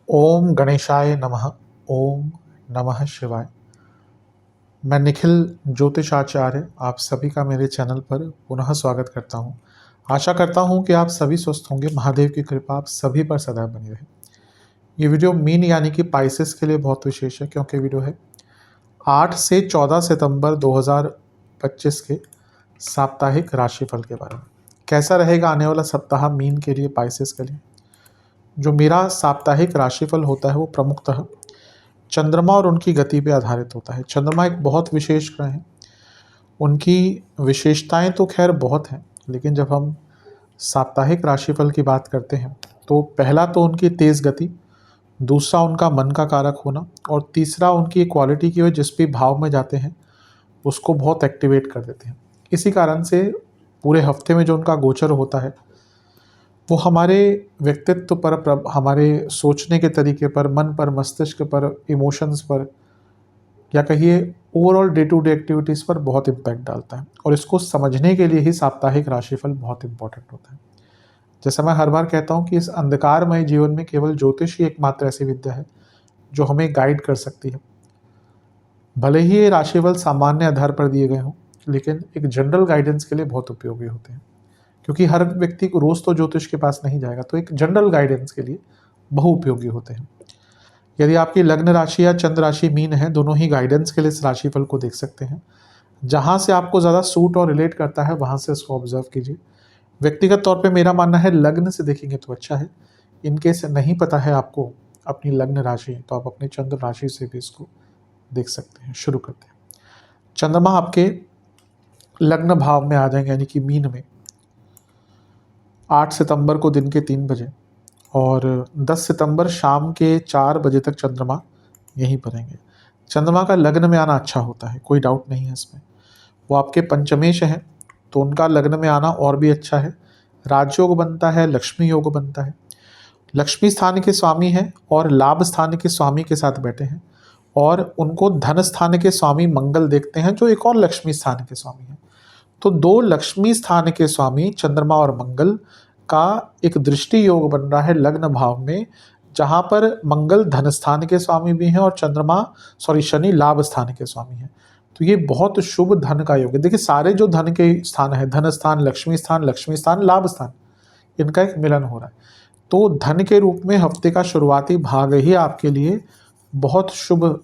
ओम गणेशाय नमः। ओम नमः शिवाय। मैं निखिल ज्योतिषाचार्य आप सभी का मेरे चैनल पर पुनः स्वागत करता हूं। आशा करता हूं कि आप सभी स्वस्थ होंगे। महादेव की कृपा आप सभी पर सदैव बनी रहे। ये वीडियो मीन यानी कि पाइसेस के लिए बहुत विशेष है, क्योंकि वीडियो है 8 से 14 सितंबर 2025 के साप्ताहिक राशिफल के बारे में। कैसा रहेगा आने वाला सप्ताह मीन के लिए, पाइसेस के लिए। जो मेरा साप्ताहिक राशिफल होता है वो प्रमुखतः चंद्रमा और उनकी गति पे आधारित होता है। चंद्रमा एक बहुत विशेष ग्रह है। उनकी विशेषताएं तो खैर बहुत हैं, लेकिन जब हम साप्ताहिक राशिफल की बात करते हैं तो पहला तो उनकी तेज़ गति, दूसरा उनका मन का कारक होना, और तीसरा उनकी क्वालिटी की वजह जिस भी भाव में जाते हैं उसको बहुत एक्टिवेट कर देते हैं। इसी कारण से पूरे हफ्ते में जो उनका गोचर होता है वो हमारे व्यक्तित्व पर, हमारे सोचने के तरीके पर, मन पर, मस्तिष्क पर, इमोशंस पर, या कहिए overall day to day activities पर बहुत इम्पैक्ट डालता है। और इसको समझने के लिए ही साप्ताहिक राशिफल बहुत इंपॉर्टेंट होता है। जैसे मैं हर बार कहता हूँ कि इस अंधकारमय जीवन में केवल ज्योतिष ही एकमात्र ऐसी विद्या है जो हमें गाइड कर सकती है। भले ही ये राशिफल सामान्य आधार पर दिए गए हों, लेकिन एक जनरल गाइडेंस के लिए बहुत उपयोगी होते हैं, क्योंकि हर व्यक्ति को रोज़ तो ज्योतिष के पास नहीं जाएगा, तो एक जनरल गाइडेंस के लिए बहु उपयोगी होते हैं। यदि आपकी लग्न राशि या चंद्र राशि मीन है, दोनों ही गाइडेंस के लिए इस राशिफल को देख सकते हैं। जहाँ से आपको ज़्यादा सूट और रिलेट करता है वहाँ से इसको ऑब्जर्व कीजिए। व्यक्तिगत तौर पे मेरा मानना है लग्न से देखेंगे तो अच्छा है। इनकेस नहीं पता है आपको अपनी लग्न राशि, तो आप अपनी चंद्र राशि से भी इसको देख सकते हैं। शुरू करते हैं। चंद्रमा आपके लग्न भाव में आ जाएंगे, यानी कि मीन में 8 सितंबर को दिन के 3 बजे, और 10 सितंबर शाम के 4 बजे तक चंद्रमा यहीं पर रहेंगे। चंद्रमा का लग्न में आना अच्छा होता है, कोई डाउट नहीं है इसमें। वो आपके पंचमेश हैं, तो उनका लग्न में आना और भी अच्छा है। राजयोग बनता है, लक्ष्मी योग बनता है। लक्ष्मी स्थान के स्वामी हैं और लाभ स्थान के स्वामी के साथ बैठे हैं, और उनको धन स्थान के स्वामी मंगल देखते हैं, जो एक और लक्ष्मी स्थान के स्वामी हैं। तो दो लक्ष्मी स्थान के स्वामी चंद्रमा और मंगल का एक दृष्टि योग बन रहा है लग्न भाव में, जहाँ पर मंगल धन स्थान के स्वामी भी हैं और शनि लाभ स्थान के स्वामी हैं। तो ये बहुत शुभ धन का योग है। देखिए, सारे जो धन के स्थान है, धन स्थान, लक्ष्मी स्थान, लाभ स्थान, इनका एक मिलन हो रहा है। तो धन के रूप में हफ्ते का शुरुआती भाग ही आपके लिए बहुत शुभ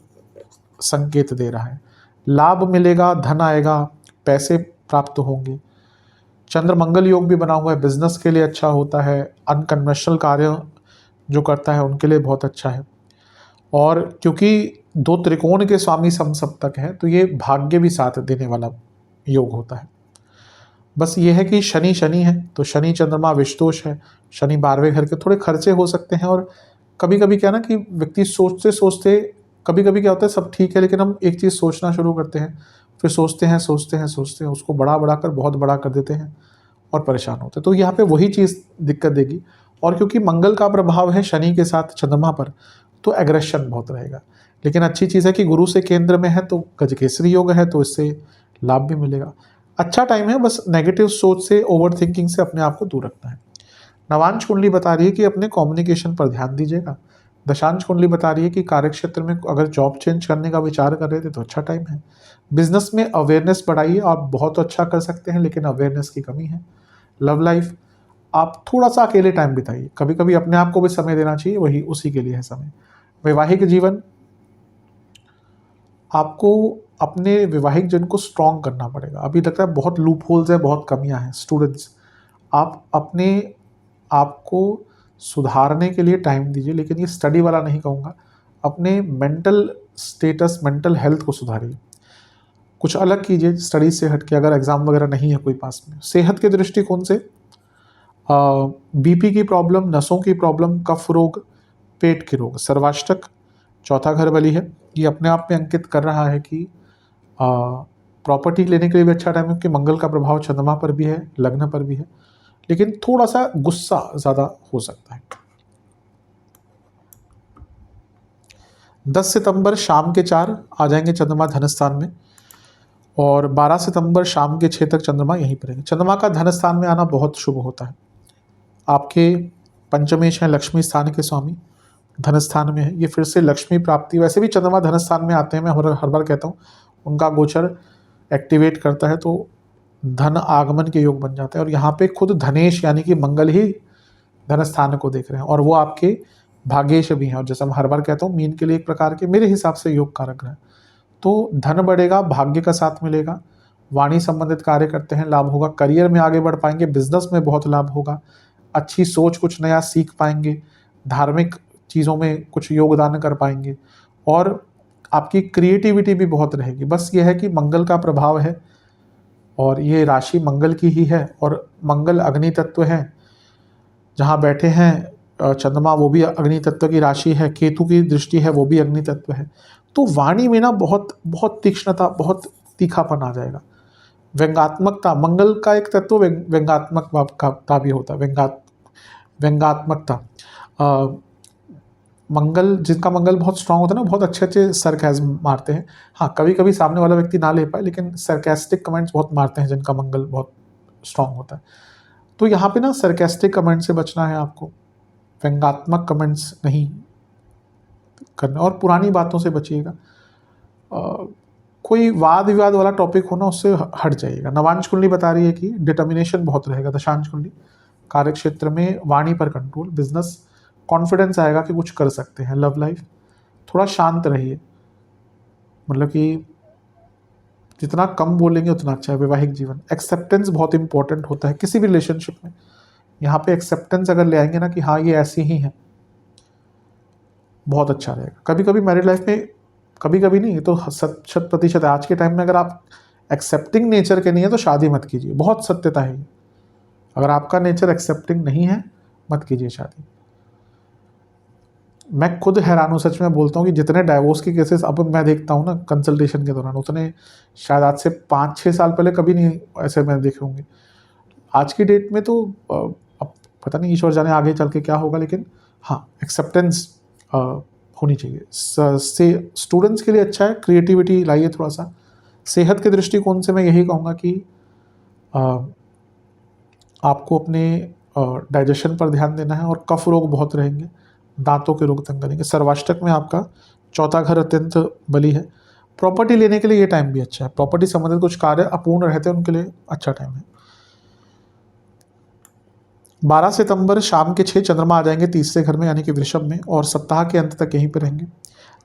संकेत दे रहा है। लाभ मिलेगा, धन आएगा, पैसे प्राप्त होंगे। चंद्र मंगल योग भी बना हुआ है, बिजनेस के लिए अच्छा होता है। अनकन्वेंशनल कार्य जो करता है उनके लिए बहुत अच्छा है। और क्योंकि दो त्रिकोण के स्वामी समसप्तक हैं, तो ये भाग्य भी साथ देने वाला योग होता है। बस ये है कि शनि है, तो शनि चंद्रमा विषदोष है। शनि 12वें घर के, थोड़े खर्चे हो सकते हैं। और कभी कभी क्या ना कि व्यक्ति सोचते सोचते, कभी कभी क्या होता है सब ठीक है, लेकिन हम एक चीज़ सोचना शुरू करते हैं, फिर सोचते हैं, उसको बड़ा कर बहुत बड़ा कर देते हैं और परेशान होते हैं। तो यहाँ पे वही चीज़ दिक्कत देगी। और क्योंकि मंगल का प्रभाव है शनि के साथ चंद्रमा पर, तो एग्रेशन बहुत रहेगा। लेकिन अच्छी चीज़ है कि गुरु से केंद्र में है, तो गजकेसरी योग है, तो इससे लाभ भी मिलेगा। अच्छा टाइम है, बस नेगेटिव सोच से, ओवर थिंकिंग से अपने आप को दूर रखना है। नवांश कुंडली बता रही है कि अपने कम्युनिकेशन पर ध्यान दीजिएगा। दशांश कुंडली बता रही है कि कार्यक्षेत्र में अगर जॉब चेंज करने का विचार कर रहे थे तो अच्छा टाइम है। बिजनेस में अवेयरनेस बढ़ाइए, आप बहुत अच्छा कर सकते हैं, लेकिन अवेयरनेस की कमी है। लव लाइफ, आप थोड़ा सा अकेले टाइम बिताइए, कभी कभी अपने आप को भी समय देना चाहिए, वही उसी के लिए है समय। वैवाहिक जीवन, आपको अपने वैवाहिक जीवन को स्ट्रॉन्ग करना पड़ेगा। अभी लगता है बहुत लूप होल्स है, बहुत कमियां हैं। स्टूडेंट्स, आप अपने आप को सुधारने के लिए टाइम दीजिए, लेकिन ये स्टडी वाला नहीं कहूँगा। अपने मेंटल स्टेटस, मेंटल हेल्थ को सुधारिए, कुछ अलग कीजिए स्टडी से हट के, अगर एग्ज़ाम वगैरह नहीं है कोई पास में। सेहत के दृष्टिकोण से बीपी की प्रॉब्लम, नसों की प्रॉब्लम, कफ रोग, पेट के रोग, सर्वाष्टक चौथा घर बली है, ये अपने आप में अंकित कर रहा है कि प्रॉपर्टी लेने के लिए भी अच्छा टाइम है, क्योंकि मंगल का प्रभाव चंद्रमा पर भी है, लग्न पर भी है। लेकिन थोड़ा सा गुस्सा ज़्यादा हो सकता है। 10 सितंबर शाम के 4 आ जाएंगे चंद्रमा धन स्थान में, और 12 सितंबर शाम के 6 तक चंद्रमा यहीं पर रहेंगे। चंद्रमा का धन स्थान में आना बहुत शुभ होता है। आपके पंचमेश है, लक्ष्मी स्थान के स्वामी, धन स्थान में है, ये फिर से लक्ष्मी प्राप्ति। वैसे भी चंद्रमा धन स्थान में आते हैं, मैं हर बार कहता हूँ, उनका गोचर एक्टिवेट करता है तो धन आगमन के योग बन जाते हैं। और यहाँ पे खुद धनेश यानी कि मंगल ही धन स्थान को देख रहे हैं, और वो आपके भाग्येश भी हैं। और जैसा मैं हर बार कहता हूँ, मीन के लिए एक प्रकार के मेरे हिसाब से योग कारक है। तो धन बढ़ेगा, भाग्य का साथ मिलेगा, वाणी संबंधित कार्य करते हैं, लाभ होगा, करियर में आगे बढ़ पाएंगे, बिजनेस में बहुत लाभ होगा, अच्छी सोच, कुछ नया सीख पाएंगे, धार्मिक चीज़ों में कुछ योगदान कर पाएंगे, और आपकी क्रिएटिविटी भी बहुत रहेगी। बस ये है कि मंगल का प्रभाव है, और ये राशि मंगल की ही है, और मंगल अग्नि तत्व है, जहाँ बैठे हैं चंद्रमा वो भी अग्नि तत्व की राशि है, केतु की दृष्टि है वो भी अग्नि तत्व है। तो वाणी में ना बहुत बहुत तीक्ष्णता, बहुत तीखापन आ जाएगा। व्यंगात्मकता, मंगल का एक तत्व व्यंगात्मकता भी होता है, व्यंगात्मकता। मंगल, जिनका मंगल बहुत स्ट्रांग होता है ना, बहुत अच्छे अच्छे सरकाज़्म मारते हैं। हाँ, कभी कभी सामने वाला व्यक्ति ना ले पाए, लेकिन सरकास्टिक कमेंट्स बहुत मारते हैं जिनका मंगल बहुत स्ट्रांग होता है। तो यहाँ पे ना सरकास्टिक कमेंट से बचना है आपको, व्यंगात्मक कमेंट्स नहीं करना, और पुरानी बातों से बचिएगा। कोई वाद विवाद वाला टॉपिक हो ना, उससे हट जाइएगा। नवांश कुंडली बता रही है कि डिटर्मिनेशन बहुत रहेगा। दशांश कुंडली, कार्य क्षेत्र में वाणी पर कंट्रोल, बिजनेस कॉन्फिडेंस आएगा कि कुछ कर सकते हैं। लव लाइफ थोड़ा शांत रहिए, मतलब कि जितना कम बोलेंगे उतना अच्छा है। वैवाहिक जीवन, एक्सेप्टेंस बहुत इंपॉर्टेंट होता है किसी भी रिलेशनशिप में। यहाँ पे एक्सेप्टेंस अगर ले आएंगे ना कि हाँ ये ऐसी ही है, बहुत अच्छा रहेगा। कभी कभी मैरिड लाइफ में, कभी कभी नहीं, ये तो 100% है आज के टाइम में, अगर आप एक्सेप्टिंग नेचर के नहीं है तो शादी मत कीजिए, बहुत सत्यता है। अगर आपका नेचर एक्सेप्टिंग नहीं है, मत कीजिए शादी। मैं खुद हैरान हूँ, सच में बोलता हूँ, कि जितने डाइवोर्स के केसेस अब मैं देखता हूँ ना कंसल्टेशन के दौरान, उतने शायद आज से 5-6 साल पहले कभी नहीं ऐसे मैंने देखे होंगे। आज की डेट में तो अब पता नहीं ईश्वर जाने आगे चल के क्या होगा, लेकिन हाँ, एक्सेप्टेंस होनी चाहिए। से स्टूडेंट्स के लिए अच्छा है, क्रिएटिविटी लाइए थोड़ा सा। सेहत के दृष्टिकोण से मैं यही कहूँगा कि आपको अपने डाइजेशन पर ध्यान देना है, और कफ रोग बहुत रहेंगे, दांतों के रोग तंग करेंगे। सर्वाष्टक में आपका चौथा घर अत्यंत बली है। प्रॉपर्टी लेने के लिए ये टाइम भी अच्छा है, प्रॉपर्टी संबंधित कुछ कार्य अपूर्ण रहते हैं उनके लिए अच्छा टाइम है। 12 सितंबर शाम के 6 चंद्रमा आ जाएंगे तीसरे घर में यानी कि वृषभ में, और सप्ताह के अंत तक यहीं पर रहेंगे।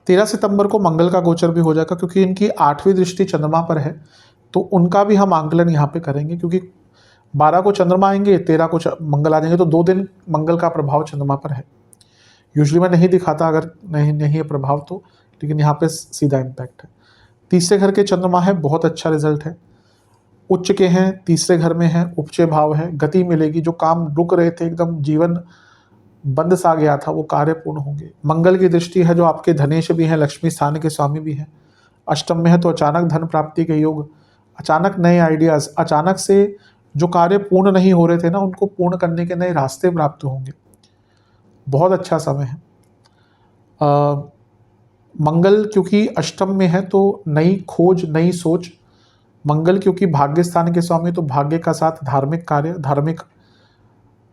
13 सितंबर को मंगल का गोचर भी हो जाएगा, क्योंकि इनकी 8वीं दृष्टि चंद्रमा पर है, तो उनका भी हम आंकलन यहाँ पे करेंगे। क्योंकि 12 को चंद्रमा आएंगे, 13 को मंगल आ जाएंगे, तो 2 दिन मंगल का प्रभाव चंद्रमा पर है। यूजुअली मैं नहीं दिखाता अगर नहीं है प्रभाव तो, लेकिन यहाँ पे सीधा इम्पैक्ट है। तीसरे घर के चंद्रमा है, बहुत अच्छा रिजल्ट है। उच्च के हैं, तीसरे घर में है, उपचय भाव है, गति मिलेगी। जो काम रुक रहे थे, एकदम जीवन बंद सा गया था, वो कार्य पूर्ण होंगे। मंगल की दृष्टि है जो आपके धनेश भी हैं, लक्ष्मी स्थान के स्वामी भी हैं, अष्टम में है, तो अचानक धन प्राप्ति के योग, अचानक नए आइडियाज, अचानक से जो कार्य पूर्ण नहीं हो रहे थे ना, उनको पूर्ण करने के नए रास्ते प्राप्त होंगे। बहुत अच्छा समय है। मंगल क्योंकि अष्टम में है तो नई खोज, नई सोच। मंगल क्योंकि भाग्य स्थान के स्वामी, तो भाग्य का साथ धार्मिक कार्य, धार्मिक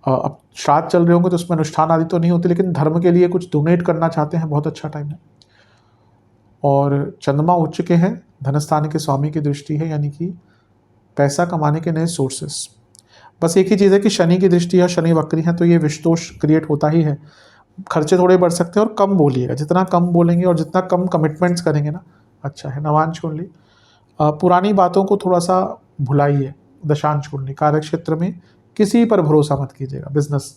अब श्राद्ध चल रहे होंगे तो उसमें अनुष्ठान आदि तो नहीं होते, लेकिन धर्म के लिए कुछ डोनेट करना चाहते हैं, बहुत अच्छा टाइम है। और चंद्रमा उच्च के हैं, धनस्थान के स्वामी की दृष्टि है, यानी कि पैसा कमाने के नए सोर्सेस। बस एक ही चीज़ है कि शनि की दृष्टि है, शनि वक्री है, तो ये विषदोष क्रिएट होता ही है। खर्चे थोड़े बढ़ सकते हैं, और कम बोलिएगा, जितना कम बोलेंगे और जितना कम कमिटमेंट्स करेंगे ना, अच्छा है। नवांश कुंडली, पुरानी बातों को थोड़ा सा भुलाइए। दशांश कुंडली, कार्य क्षेत्र में किसी पर भरोसा मत कीजिएगा। बिजनेस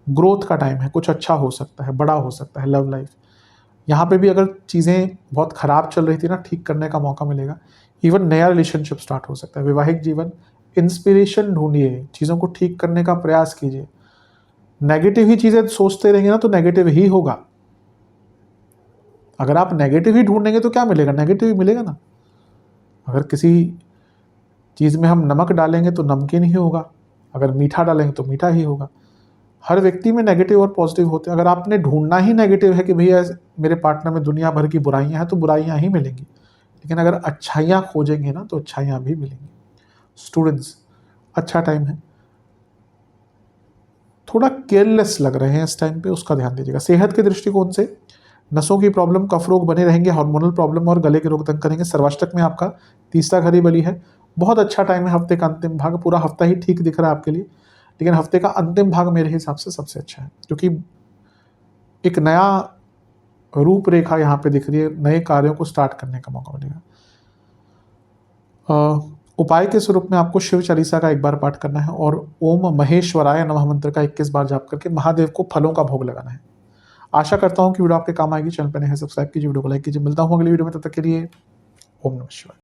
ग्रोथ का टाइम है, कुछ अच्छा हो सकता है, बड़ा हो सकता है। लव लाइफ, यहाँ पे भी अगर चीज़ें बहुत ख़राब चल रही थी ना, ठीक करने का मौका मिलेगा। इवन नया रिलेशनशिप स्टार्ट हो सकता है। वैवाहिक जीवन, इंस्पिरेशन ढूंढिए, चीज़ों को ठीक करने का प्रयास कीजिए। नेगेटिव ही चीज़ें सोचते रहेंगे ना, तो नेगेटिव ही होगा। अगर आप नेगेटिव ही ढूंढेंगे तो क्या मिलेगा? नेगेटिव ही मिलेगा ना। अगर किसी चीज़ में हम नमक डालेंगे तो नमकीन ही होगा, अगर मीठा डालेंगे तो मीठा ही होगा। हर व्यक्ति में नेगेटिव और पॉजिटिव होते हैं। अगर आपने ढूंढना ही नेगेटिव है कि भैया मेरे पार्टनर में दुनिया भर की बुराइयां हैं, तो बुराइयां ही मिलेंगी। लेकिन अगर अच्छाइयाँ खोजेंगे ना, तो अच्छाइयाँ भी मिलेंगी। स्टूडेंट्स, अच्छा टाइम है। थोड़ा केयरलेस लग रहे हैं इस टाइम पे, उसका ध्यान दीजिएगा। सेहत के दृष्टिकोण से नसों की प्रॉब्लम, कफ रोग बने रहेंगे, हार्मोनल प्रॉब्लम और गले के रोग तंग करेंगे। सर्वाष्टक में आपका तीसरा घर ही बली है। बहुत अच्छा टाइम है, हफ्ते का अंतिम भाग, पूरा हफ्ता ही ठीक दिख रहा है आपके लिए, लेकिन हफ्ते का अंतिम भाग मेरे हिसाब से सबसे अच्छा है, क्योंकि एक नया रूपरेखा यहाँ पे दिख रही है, नए कार्यों को स्टार्ट करने का मौका मिलेगा। उपाय के स्वरूप में आपको शिव चालीसा का 1 बार पाठ करना है और ओम महेश्वराय नमः मंत्र का 21 बार जाप करके महादेव को फलों का भोग लगाना है। आशा करता हूँ कि वीडियो आपके काम आएगी। चैनल पर नए हैं, सब्सक्राइब कीजिए, वीडियो को लाइक कीजिए। मिलता हूँ अगली वीडियो में, तब तक के लिए ओम नमः शिवाय।